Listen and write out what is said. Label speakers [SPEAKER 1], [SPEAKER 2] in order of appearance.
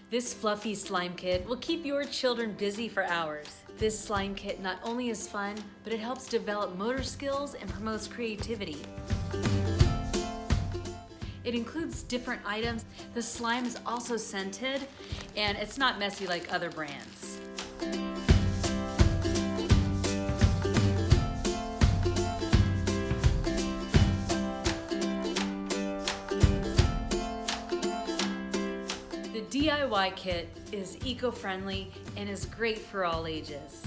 [SPEAKER 1] This fluffy slime kit will keep your children busy for hours. This slime kit not only is fun, but it helps develop motor skills and promotes creativity. It includes different items. The slime is also scented, and it's not messy like other brands. The DIY kit is eco-friendly and is great for all ages.